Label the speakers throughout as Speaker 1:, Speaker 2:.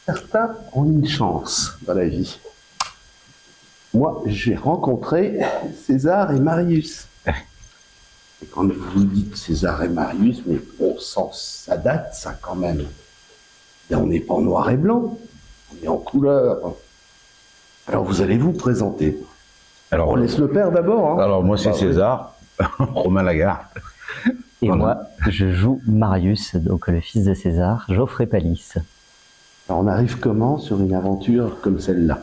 Speaker 1: Certains ont une chance dans la vie. Moi, j'ai rencontré César et Marius. Et quand vous dites César et Marius, mais on sent, ça date, ça, quand même. Et on n'est pas en noir et blanc, on est en couleur. Alors, vous allez vous présenter.
Speaker 2: Alors,
Speaker 1: on laisse le père d'abord. Hein.
Speaker 2: Alors, moi, c'est César, Romain Lagarde.
Speaker 3: Et
Speaker 2: voilà.
Speaker 3: moi, je joue Marius, donc le fils de César, Geoffrey Palis.
Speaker 1: Alors, on arrive comment sur une aventure comme celle-là?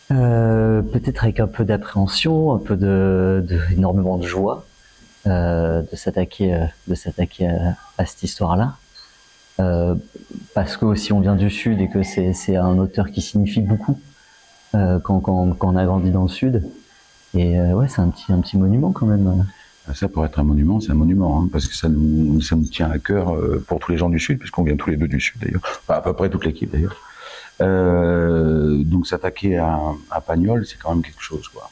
Speaker 3: Peut-être avec un peu d'appréhension, un peu énormément de joie de s'attaquer à cette histoire-là. Parce que aussi on vient du Sud et que c'est un auteur qui signifie beaucoup quand on a grandi dans le Sud. Et ouais, c'est un petit monument quand même.
Speaker 2: Ça, pour être un monument, c'est un monument, hein, parce que ça nous tient à cœur pour tous les gens du Sud, puisqu'on vient tous les deux du Sud d'ailleurs, enfin, à peu près toute l'équipe d'ailleurs. Donc s'attaquer à Pagnol, c'est quand même quelque chose, quoi.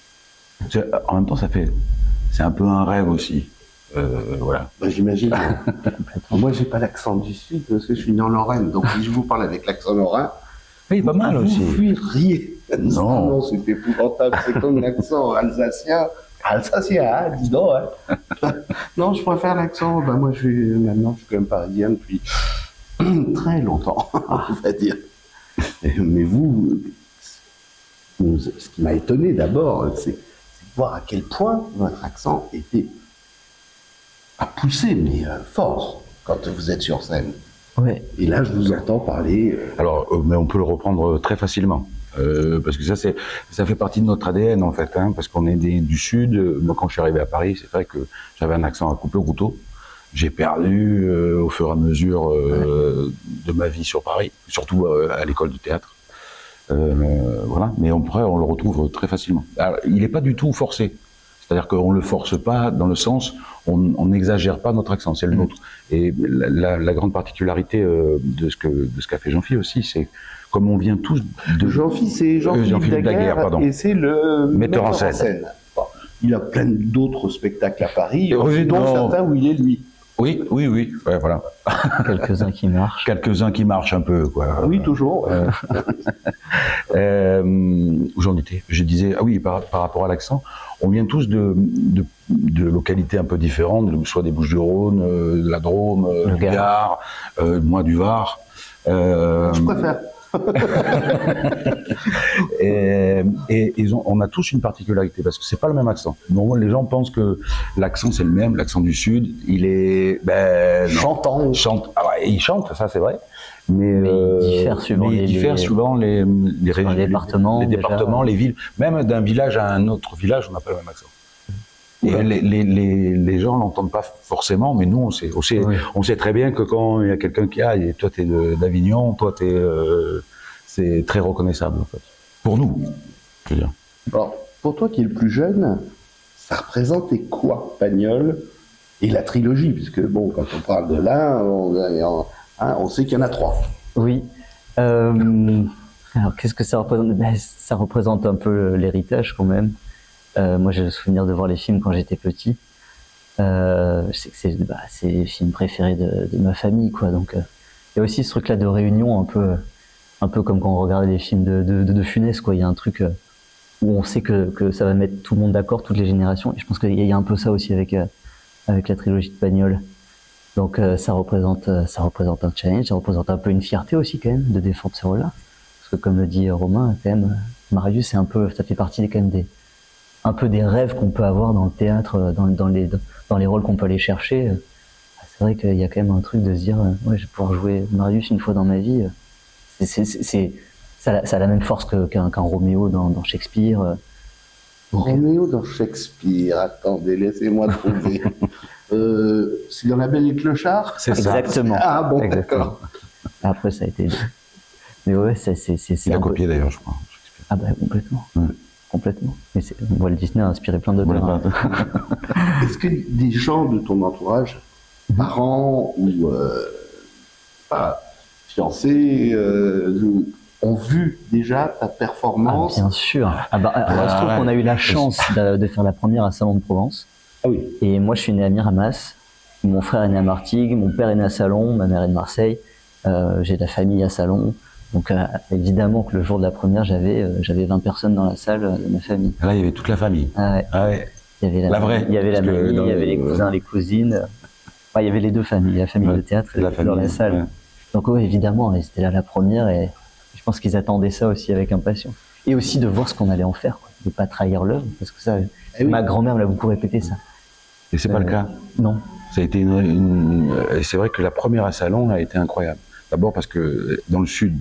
Speaker 2: En même temps, c'est un peu un rêve aussi. Voilà.
Speaker 1: Bah, j'imagine. Moi, j'ai pas l'accent du Sud parce que je suis né en Lorraine, donc si je vous parle avec l'accent lorrain,
Speaker 2: oui, pas mal aussi.
Speaker 1: Vous fuiriez. Non, c'est épouvantable. C'est comme l'accent alsacien. Alsacien, hein, dis donc. Hein. Non, je préfère l'accent. Ben, moi, maintenant, je suis quand même parisien depuis très longtemps, on va dire. Mais vous, ce qui m'a étonné d'abord, c'est de voir à quel point votre accent était à pousser, mais fort, quand vous êtes sur scène.
Speaker 3: Ouais.
Speaker 1: Et là, je vous entends parler.
Speaker 2: Alors, mais on peut le reprendre très facilement. Parce que ça fait partie de notre ADN en fait, hein, parce qu'on est du Sud. Moi, quand je suis arrivé à Paris, c'est vrai que j'avais un accent à couper au couteau. J'ai perdu au fur et à mesure de ma vie sur Paris, surtout à l'école de théâtre. Voilà, mais on le retrouve très facilement. Alors, il n'est pas du tout forcé. C'est-à-dire qu'on ne le force pas dans le sens, on n'exagère pas notre accent, c'est le nôtre. Et la grande particularité de ce qu'a fait Jean-Philippe aussi, c'est comme on vient tous de...
Speaker 1: Jean-Philippe, c'est Jean-Philippe Daguerre,
Speaker 2: pardon.
Speaker 1: Et c'est le
Speaker 2: metteur en scène.
Speaker 1: Bon, il a plein d'autres spectacles à Paris,
Speaker 2: oui,
Speaker 1: dont certains où il est lui.
Speaker 2: Oui, ouais, voilà.
Speaker 3: Quelques-uns qui marchent.
Speaker 2: Quelques-uns qui marchent un peu, quoi.
Speaker 1: Oui, toujours.
Speaker 2: Où j'en étais? Je disais, ah oui, par rapport à l'accent, on vient tous de localités un peu différentes, soit des Bouches-du-Rhône, de la Drôme, du Gard, moi du Var.
Speaker 1: Je préfère.
Speaker 2: On a tous une particularité parce que c'est pas le même accent. Normalement, les gens pensent que l'accent c'est le même, l'accent du Sud, il est
Speaker 1: chantant.
Speaker 2: Ah ouais, il chante, ça c'est vrai. Mais
Speaker 3: il diffère
Speaker 2: suivant les
Speaker 3: départements,
Speaker 2: les villes. Même d'un village à un autre village, on n'a pas le même accent. Et les gens l'entendent pas forcément, mais nous on sait très bien que quand il y a quelqu'un qui et toi t'es d'Avignon, toi c'est très reconnaissable en fait. Pour nous, je veux dire.
Speaker 1: Alors, pour toi qui es le plus jeune, ça représentait quoi, Pagnol et la trilogie, puisque bon, quand on parle de là, on sait qu'il y en a 3.
Speaker 3: Oui. Alors qu'est-ce que ça représente? Ça représente un peu l'héritage quand même. Moi, j'ai le souvenir de voir les films quand j'étais petit. C'est les films préférés de ma famille, quoi. Donc, il y a aussi ce truc-là de réunion, un peu comme quand on regardait des films de Funès, quoi. Il y a un truc où on sait que ça va mettre tout le monde d'accord, toutes les générations. Et je pense qu'il y a un peu ça aussi avec la trilogie de Pagnol. Donc, ça représente un challenge, ça représente un peu une fierté aussi, quand même, de défendre ce rôle-là. Parce que, comme le dit Romain, quand même, Marius, ça fait partie quand même un peu des rêves qu'on peut avoir dans le théâtre, dans les rôles qu'on peut aller chercher. C'est vrai qu'il y a quand même un truc de se dire, ouais, je vais pouvoir jouer Marius une fois dans ma vie. Ça a la même force qu'un Roméo dans Shakespeare.
Speaker 1: Roméo dans Shakespeare, attendez, laissez-moi trouver. C'est dans La Belle et le Clochard?
Speaker 3: C'est ça. Exactement.
Speaker 1: Ah bon, d'accord.
Speaker 3: Après, ça a été... Mais ouais,
Speaker 2: Il a copié d'ailleurs, je crois.
Speaker 3: Ah bah complètement.
Speaker 2: Ouais.
Speaker 3: Complètement. Mais Walt Disney a inspiré plein d'auteurs.
Speaker 1: Est-ce que des gens de ton entourage, parents ou fiancés, ont vu déjà ta performance?
Speaker 3: Bien sûr. Il se trouve qu'on a eu la chance de faire la première à Salon de Provence.
Speaker 1: Ah oui.
Speaker 3: Et moi, je suis né à Miramas. Mon frère est né à Martigues. Mon père est né à Salon. Ma mère est de Marseille. J'ai de la famille à Salon. Donc évidemment que le jour de la première, j'avais 20 personnes dans la salle de ma famille.
Speaker 2: Là, il y avait toute la famille.
Speaker 3: Ah ouais.
Speaker 2: Ah ouais.
Speaker 3: Il y avait
Speaker 2: la vraie.
Speaker 3: Il y avait la mamie, il y avait les cousins, les cousines. Enfin, il y avait les deux familles, la famille de théâtre et dans la salle. Ouais. Donc ouais, évidemment, c'était là la première et je pense qu'ils attendaient ça aussi avec impatience. Et aussi de voir ce qu'on allait en faire, quoi. De pas trahir l'œuvre, parce que ça, ma grand-mère me l'a beaucoup répété ça.
Speaker 2: Et c'est pas le cas.
Speaker 3: Non.
Speaker 2: Ça a été c'est vrai que la première à Salon a été incroyable. D'abord parce que dans le Sud,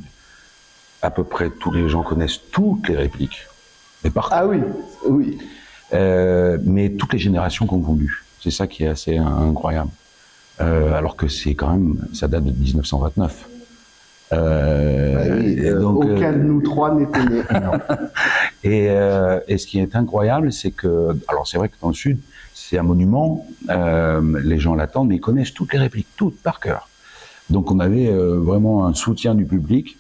Speaker 2: à peu près tous les gens connaissent toutes les répliques. Mais partout.
Speaker 1: Ah oui, oui.
Speaker 2: Mais toutes les générations confondues. C'est ça qui est assez incroyable. Alors que c'est quand même, ça date de 1929.
Speaker 1: Oui, donc, aucun de nous trois n'était né.
Speaker 2: Et ce qui est incroyable, c'est que, alors c'est vrai que dans le Sud, c'est un monument, les gens l'attendent, mais ils connaissent toutes les répliques, toutes par cœur. Donc on avait vraiment un soutien du public,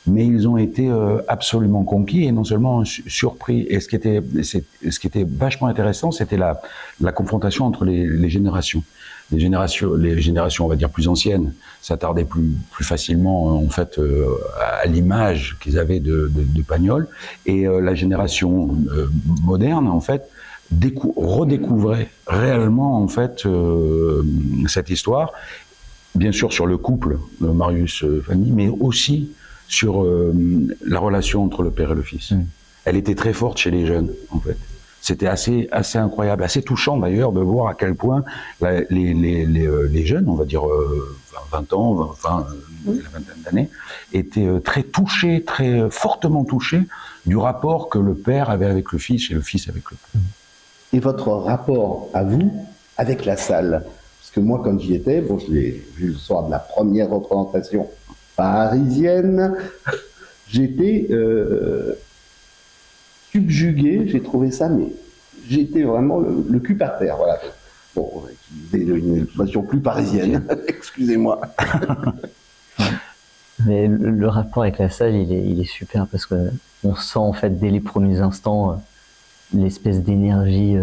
Speaker 2: mais ils ont été absolument conquis et non seulement surpris. Et ce qui était vachement intéressant, c'était la confrontation entre les générations. Les générations, on va dire, plus anciennes, s'attardaient plus facilement, en fait, à l'image qu'ils avaient de Pagnol. Et la génération moderne, en fait, redécouvrait réellement, en fait, cette histoire. Bien sûr, sur le couple, Marius-Fanny, mais aussi sur la relation entre le père et le fils. Elle était très forte chez les jeunes, en fait. C'était assez incroyable, assez touchant d'ailleurs de voir à quel point les jeunes, on va dire 20 ans, la vingtaine d'années, étaient très touchés, très fortement touchés du rapport que le père avait avec le fils et le fils avec le père.
Speaker 1: Et votre rapport à vous avec la salle? Parce que moi, quand j'y étais, bon, je l'ai vu le soir de la première représentation parisienne, j'étais subjugué, j'ai trouvé ça, mais j'étais vraiment le cul par terre, voilà. Bon, c'est une expression plus parisienne, excusez-moi.
Speaker 3: Mais le rapport avec la salle, il est super parce que on sent en fait dès les premiers instants l'espèce d'énergie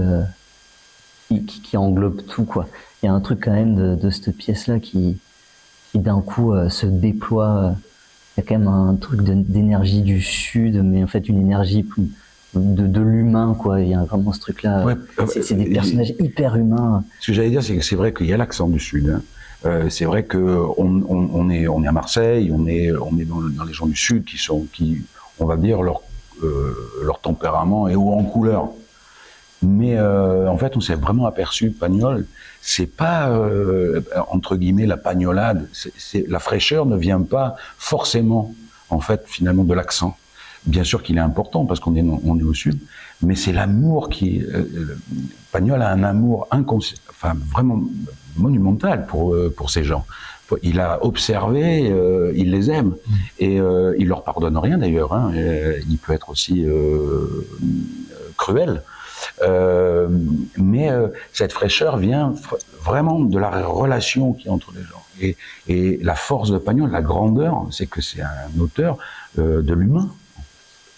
Speaker 3: qui englobe tout, quoi. Il y a un truc quand même de cette pièce-là qui d'un coup se déploie. Il y a quand même un truc d'énergie du Sud, mais en fait une énergie plus de l'humain, quoi. Il y a vraiment ce truc-là. Ouais, c'est des personnages hyper humains.
Speaker 2: Ce que j'allais dire, c'est que c'est vrai qu'il y a l'accent du Sud. Hein. C'est vrai que on est à Marseille, on est dans les gens du Sud qui on va dire leur tempérament est haut en couleur. Mais en fait, on s'est vraiment aperçu, Pagnol, c'est pas entre guillemets la pagnolade. La fraîcheur ne vient pas forcément, en fait, finalement, de l'accent. Bien sûr qu'il est important parce qu'on est au Sud, mais c'est l'amour qui. Pagnol a un amour vraiment monumental pour ces gens. Il a observé, il les aime et il leur pardonne rien d'ailleurs. Hein, il peut être aussi cruel. Mais cette fraîcheur vient vraiment de la relation qu'il y a entre les gens. Et la force de Pagnol, la grandeur, c'est que c'est un auteur de l'humain.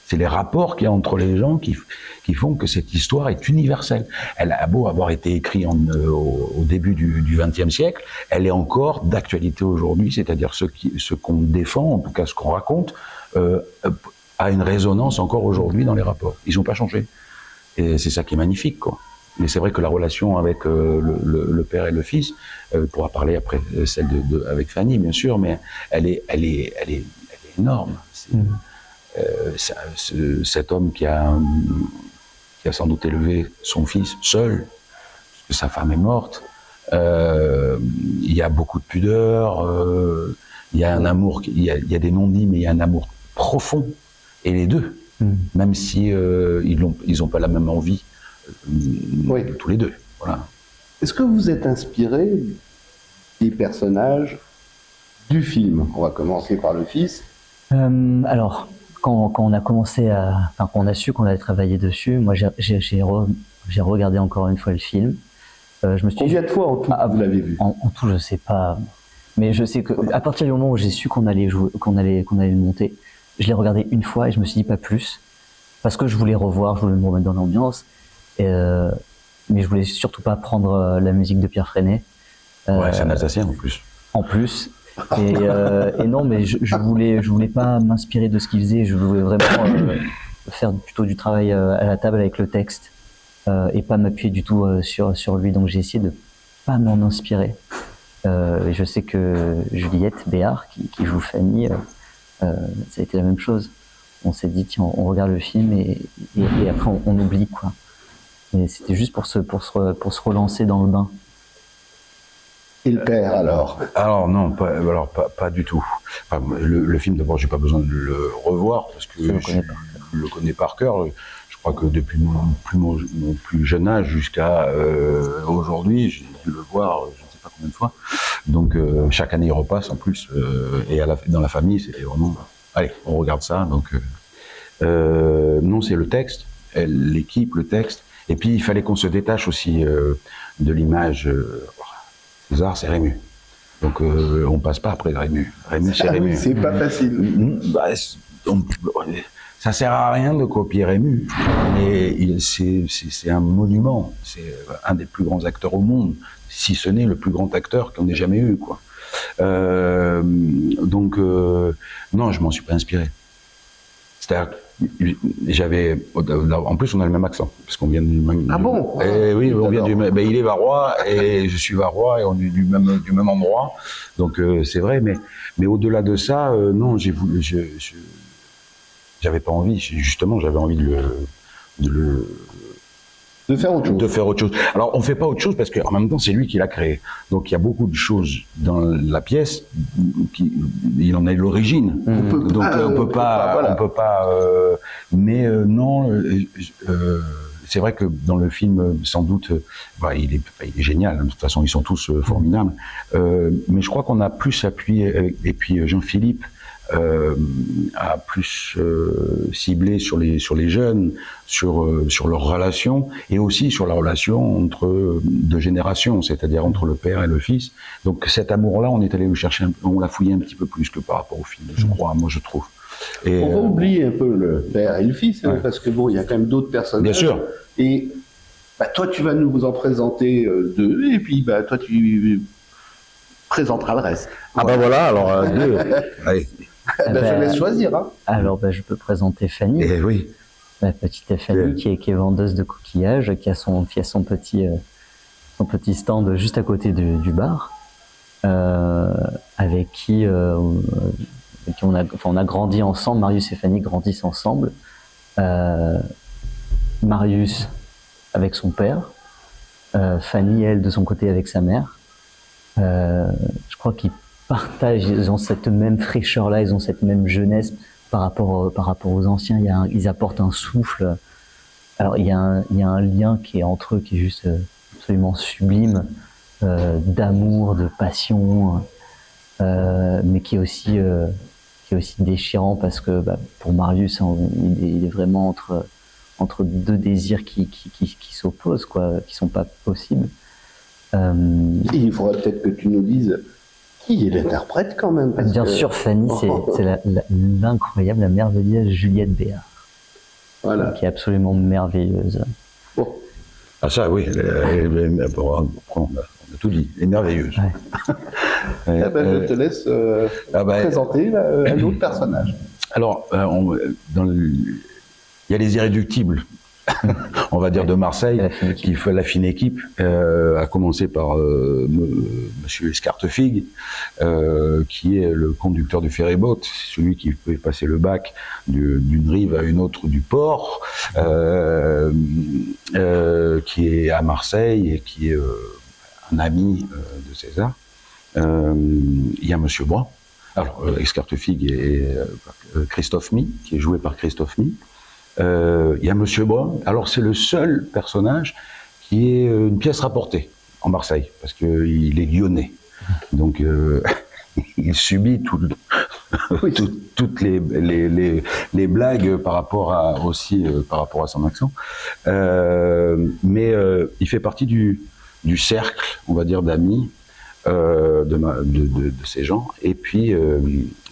Speaker 2: C'est les rapports qu'il y a entre les gens qui font que cette histoire est universelle. Elle a beau avoir été écrite au début du XXe siècle, elle est encore d'actualité aujourd'hui, c'est-à-dire ce qu'on défend, en tout cas ce qu'on raconte, a une résonance encore aujourd'hui dans les rapports. Ils n'ont pas changé. Et c'est ça qui est magnifique, quoi. Mais c'est vrai que la relation avec le père et le fils, on pourra parler après celle avec Fanny, bien sûr, mais elle est énorme. Cet homme qui a sans doute élevé son fils seul, parce que sa femme est morte, il y a beaucoup de pudeur, il y a un amour, il y a des non-dits, mais il y a un amour profond, et les deux. Même si ils ont pas la même envie, oui. Tous les deux. Voilà.
Speaker 1: Est-ce que vous êtes inspiré des personnages du film? On va commencer par le fils.
Speaker 3: Alors, quand on a commencé quand on a su qu'on allait travailler dessus, moi j'ai regardé encore une fois le film. Je me suis
Speaker 1: Combien de fois en tout vous l'avez vu?
Speaker 3: En tout, je sais pas, mais je sais que à partir du moment où j'ai su qu'on allait le monter, je l'ai regardé une fois et je me suis dit pas plus, parce que je voulais revoir, je voulais me remettre dans l'ambiance, mais je voulais surtout pas prendre la musique de Pierre Freinet.
Speaker 2: Ouais, c'est un Alsacien en plus.
Speaker 3: En plus, Et non, mais je voulais pas m'inspirer de ce qu'il faisait. Je voulais vraiment faire plutôt du travail à la table avec le texte et pas m'appuyer du tout sur lui. Donc j'ai essayé de pas m'en inspirer. Et je sais que Juliette Béard, qui joue Fanny, ça a été la même chose. On s'est dit tiens, on regarde le film et après on oublie quoi. Et c'était juste pour se relancer dans le bain.
Speaker 1: Et le père alors?
Speaker 2: Alors non, pas du tout. Enfin, le film d'abord, j'ai pas besoin de le revoir parce que je le connais par cœur. Je crois que depuis mon plus jeune âge jusqu'à aujourd'hui, j'ai dû le voir je ne sais pas combien de fois. Donc chaque année il repasse en plus et dans la famille c'était vraiment allez on regarde ça. Donc non, c'est le texte, l'équipe, le texte. Et puis il fallait qu'on se détache aussi de l'image. César, c'est Rému. Donc on passe pas après Rému. Rému, c'est Rému.
Speaker 1: Oui, c'est pas facile.
Speaker 2: Ça sert à rien de copier Rému. Mais c'est un monument. C'est un des plus grands acteurs au monde, si ce n'est le plus grand acteur qu'on ait jamais eu, quoi. Donc non, je m'en suis pas inspiré. C'est-à-dire, en plus, on a le même accent, parce qu'on vient du même.
Speaker 1: Ah bon?
Speaker 2: Oui, on vient du même. Ben, il est varois et je suis varois et on est du même endroit. Donc c'est vrai, mais au-delà de ça, non, j'avais pas envie. Justement, j'avais envie
Speaker 1: de faire autre chose.
Speaker 2: De faire autre chose. Alors, on fait pas autre chose parce qu'en même temps, c'est lui qui l'a créé. Donc, il y a beaucoup de choses dans la pièce il en est l'origine. Donc, on peut pas. Mais non. C'est vrai que dans le film, sans doute, il est génial. De toute façon, ils sont tous formidables. Mais je crois qu'on a plus appuyé. Et puis Jean-Philippe a plus ciblé sur les jeunes, sur leurs relations et aussi sur la relation entre deux générations, c'est-à-dire entre le père et le fils. Donc cet amour-là, on est allé le chercher, on l'a fouillé un petit peu plus que par rapport au film, je crois, moi je trouve. Et
Speaker 1: on va oublier un peu le père et le fils, hein, parce que bon, il y a quand même d'autres personnages.
Speaker 2: Bien sûr.
Speaker 1: Et toi, tu vas nous en présenter deux, et puis toi, tu présenteras le reste.
Speaker 2: Ah voilà, alors deux. Allez.
Speaker 1: Je laisse choisir. Hein.
Speaker 3: Alors, je peux présenter Fanny.
Speaker 2: Eh oui.
Speaker 3: La petite Fanny qui est vendeuse de coquillages, qui a son petit stand juste à côté du bar, avec qui on a grandi ensemble. Marius et Fanny grandissent ensemble. Marius avec son père, Fanny, elle, de son côté avec sa mère. Je crois qu'ils partagent, ils ont cette même fraîcheur-là, ils ont cette même jeunesse par rapport aux anciens. Ils apportent un souffle. Alors il y a un lien qui est entre eux qui est juste absolument sublime, d'amour, de passion, mais qui est aussi déchirant parce que pour Marius, il est vraiment entre deux désirs qui s'opposent, quoi, qui sont pas possibles.
Speaker 1: Il faudrait peut-être que tu nous dises qui est l'interprète quand même.
Speaker 3: Bien sûr, Fanny, c'est l'incroyable, la merveilleuse Juliette Béard.
Speaker 1: Voilà.
Speaker 3: Qui est absolument merveilleuse.
Speaker 1: Bon.
Speaker 2: Ah ça, oui, on a tout dit, elle est merveilleuse.
Speaker 3: Ouais.
Speaker 1: Je te laisse présenter un autre personnage.
Speaker 2: Alors, il y a les Irréductibles. On va dire de Marseille, qui fait la fine équipe, à commencer par Monsieur Escartefigue, qui est le conducteur du ferryboat, celui qui peut passer le bac d'une rive à une autre du port, qui est à Marseille et qui est un ami de César. Il y a Monsieur Brun, alors Escartefigue et Christophe Mie, qui est joué par Christophe Mie. Il y a Monsieur Brun. Alors c'est le seul personnage qui est une pièce rapportée en Marseille parce qu'il est lyonnais. Donc il subit toutes les blagues par rapport à son accent. Mais il fait partie du cercle, on va dire, d'amis de ces gens. Et puis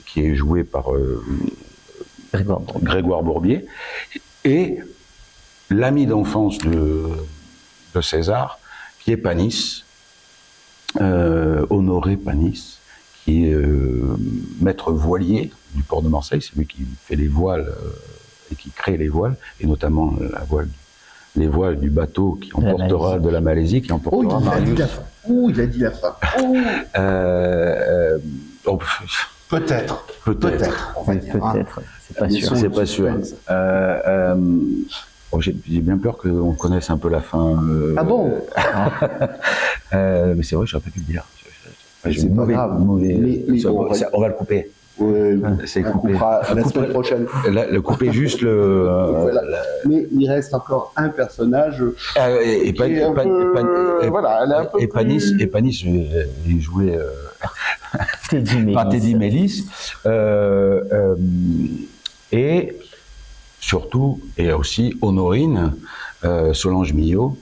Speaker 2: qui est joué par Grégoire Bourbier, et l'ami d'enfance de César, qui est Panis, Honoré Panis, qui est maître voilier du port de Marseille. C'est lui qui fait les voiles et qui crée les voiles, et notamment les voiles du bateau qui emportera de la Malaisie, qui emportera Marius.
Speaker 1: Il a dit la fin. Peut-être.
Speaker 3: Peut-être. C'est pas sûr.
Speaker 2: C'est pas sûr. J'ai bien peur qu'on connaisse un peu la fin.
Speaker 1: Ah bon?
Speaker 2: Mais c'est vrai, j'aurais pas pu le dire.
Speaker 1: C'est pas grave.
Speaker 2: On va le couper.
Speaker 1: C'est coupé. La semaine prochaine.
Speaker 2: Le couper juste
Speaker 1: voilà. Mais il reste encore un personnage.
Speaker 2: Et Panis, il jouait par Teddy Mélis. Et surtout, et aussi Honorine, Solange Millot,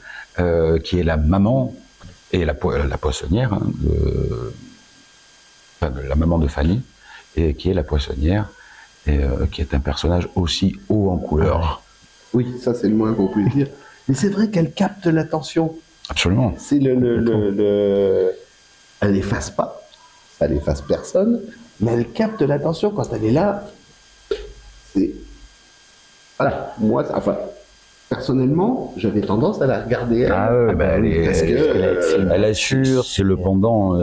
Speaker 2: qui est la maman et la poissonnière, la maman de Fanny, et qui est la poissonnière, et qui est un personnage aussi haut en couleur.
Speaker 1: Oui, ça c'est le moins qu'on puisse dire. Mais c'est vrai qu'elle capte l'attention.
Speaker 2: Absolument.
Speaker 1: C'est elle n'efface pas, ça n'efface personne, mais elle capte l'attention quand elle est là. C'est... Voilà, moi, enfin, personnellement, j'avais tendance à la regarder.
Speaker 2: Elle assure, c'est le pendant,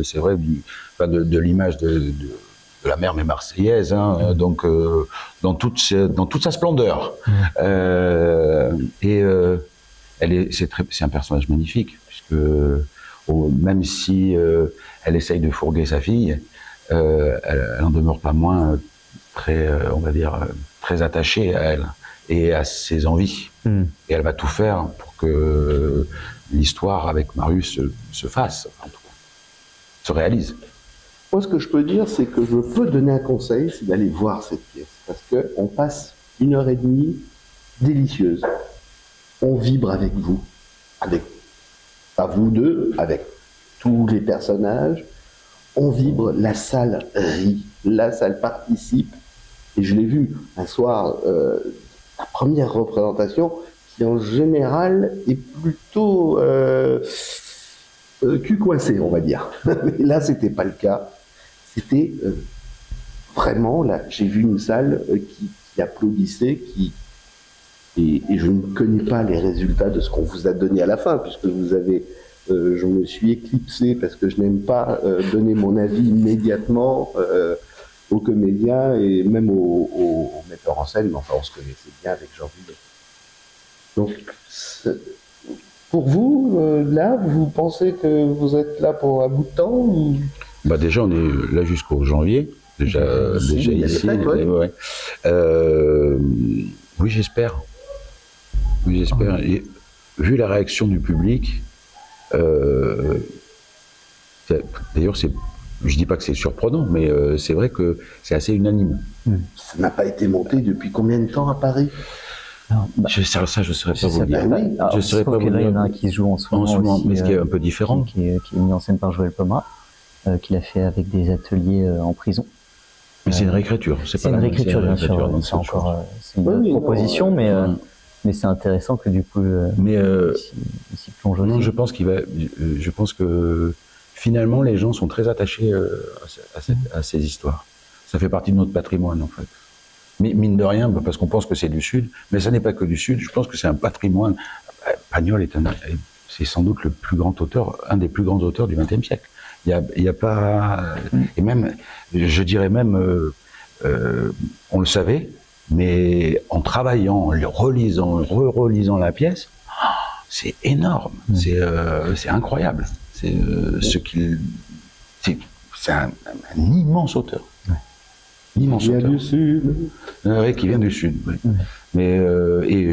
Speaker 2: c'est vrai, de l'image de la mère mais marseillaise, hein, donc dans toute sa splendeur. C'est un personnage magnifique, puisque même si elle essaye de fourguer sa fille, elle n'en demeure pas moins très, on va dire, très attachée à elle et à ses envies. Et elle va tout faire pour que l'histoire avec Marius se fasse, en tout cas, se réalise.
Speaker 1: Moi, ce que je peux dire, c'est que je peux donner un conseil, c'est d'aller voir cette pièce. Parce qu'on passe 1h30 délicieuse. On vibre avec vous, pas vous deux, avec tous les personnages. On vibre, la salle rit, la salle participe. Et je l'ai vu un soir, la première représentation, qui en général est plutôt cul coincé, on va dire. Mais là, c'était pas le cas. C'était vraiment, là, j'ai vu une salle qui applaudissait, et je ne connais pas les résultats de ce qu'on vous a donné à la fin, puisque vous avez, je me suis éclairé parce que je n'aime pas donner mon avis immédiatement aux comédiens et même aux metteurs en scène, mais enfin on se connaissait bien avec Jean-Villet. Donc, pour vous, là, vous pensez que vous êtes là pour un bout de temps ou...
Speaker 2: Déjà, on est là jusqu'au janvier, déjà ici. Ouais. Oui, j'espère. Et, vu la réaction du public, d'ailleurs, je dis pas que c'est surprenant, mais c'est vrai que c'est assez unanime.
Speaker 1: Ça n'a pas été monté depuis combien de temps à Paris?
Speaker 2: Je ne saurais pas vous le dire.
Speaker 3: Je saurais pas vous dire. Il y en a un qui se joue en ce moment aussi,
Speaker 2: mais ce qui est un peu différent.
Speaker 3: Qui est mis en scène par Joël Pomera, qu'il a fait avec des ateliers en prison.
Speaker 2: Mais c'est une réécriture.
Speaker 3: C'est une réécriture, bien sûr. C'est une proposition, mais c'est intéressant que du coup, s'y plonge aussi.
Speaker 2: Non, je pense que finalement, les gens sont très attachés à ces histoires. Ça fait partie de notre patrimoine, en fait. Mais mine de rien, parce qu'on pense que c'est du Sud, mais ça n'est pas que du Sud, je pense que c'est un patrimoine. Pagnol c'est sans doute le plus grand auteur, un des plus grands auteurs du XXe siècle. Il y a pas... Et même, je dirais même, on le savait, mais en travaillant, en relisant, relisant la pièce, c'est énorme, c'est incroyable. C'est un immense auteur. Immense auteur.
Speaker 1: Du Sud.
Speaker 2: Oui, qui vient du Sud. Oui. Mais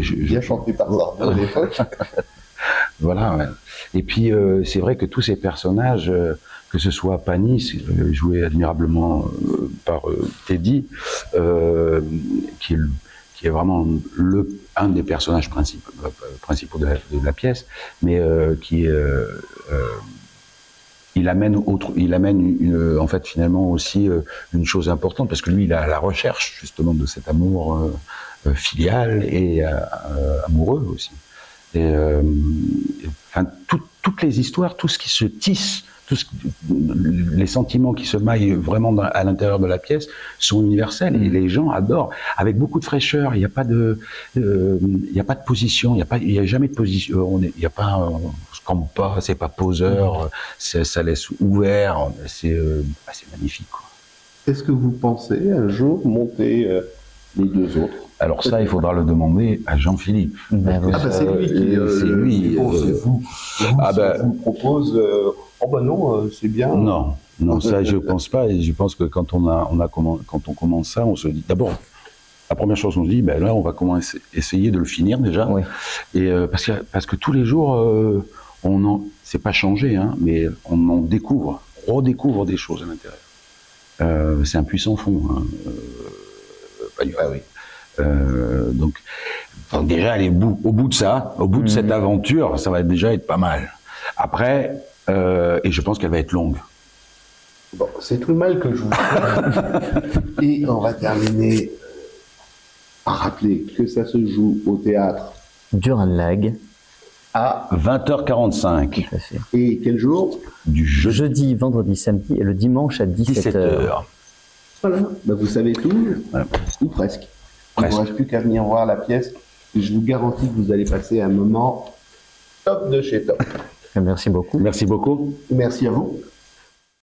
Speaker 1: bien chanté par Sardou à l'époque.
Speaker 2: Voilà. Ouais. Et puis c'est vrai que tous ces personnages, que ce soit Panis, joué admirablement par Teddy, qui est vraiment un des personnages principaux de la pièce, mais il amène en fait finalement aussi une chose importante, parce que lui il est à la recherche justement de cet amour filial et amoureux aussi. Et enfin toutes les histoires, tout ce qui se tisse, les sentiments qui se maillent vraiment à l'intérieur de la pièce sont universels et les gens adorent. Avec beaucoup de fraîcheur, il n'y a pas de position, il y a jamais de position. Il y a pas, on se campe pas, c'est pas poseur, ça laisse ouvert. C'est magnifique, quoi.
Speaker 1: Est-ce que vous pensez un jour monter les deux autres?
Speaker 2: Alors ça, il faudra le demander à Jean-Philippe.
Speaker 1: C'est lui qui...
Speaker 2: c'est lui.
Speaker 1: vous propose... oh ben non, c'est bien.
Speaker 2: Non, ça je pense pas. Et je pense que quand on commence ça, on se dit... D'abord, la première chose qu'on se dit, ben là, on va essayer de le finir déjà.
Speaker 3: Oui.
Speaker 2: Et parce que tous les jours, c'est pas changé, hein, mais on en redécouvre des choses à l'intérieur. C'est un puissant fond. Hein. Donc déjà aller au bout de ça, au bout de cette aventure, ça va déjà être pas mal. Après, et je pense qu'elle va être longue.
Speaker 1: Bon, c'est tout le mal que je vous fais. Et on va terminer par rappeler que ça se joue au théâtre
Speaker 3: Duranlag
Speaker 1: à
Speaker 2: 20h45.
Speaker 3: Tout à fait.
Speaker 1: Et quel jour?
Speaker 2: Du
Speaker 3: jeudi, vendredi, samedi et le dimanche à 17h.
Speaker 1: Voilà, vous savez tout, ou presque. Il ne vous reste plus qu'à venir voir la pièce. Je vous garantis que vous allez passer un moment top de chez top.
Speaker 3: Merci beaucoup.
Speaker 2: Merci beaucoup.
Speaker 1: Merci à vous.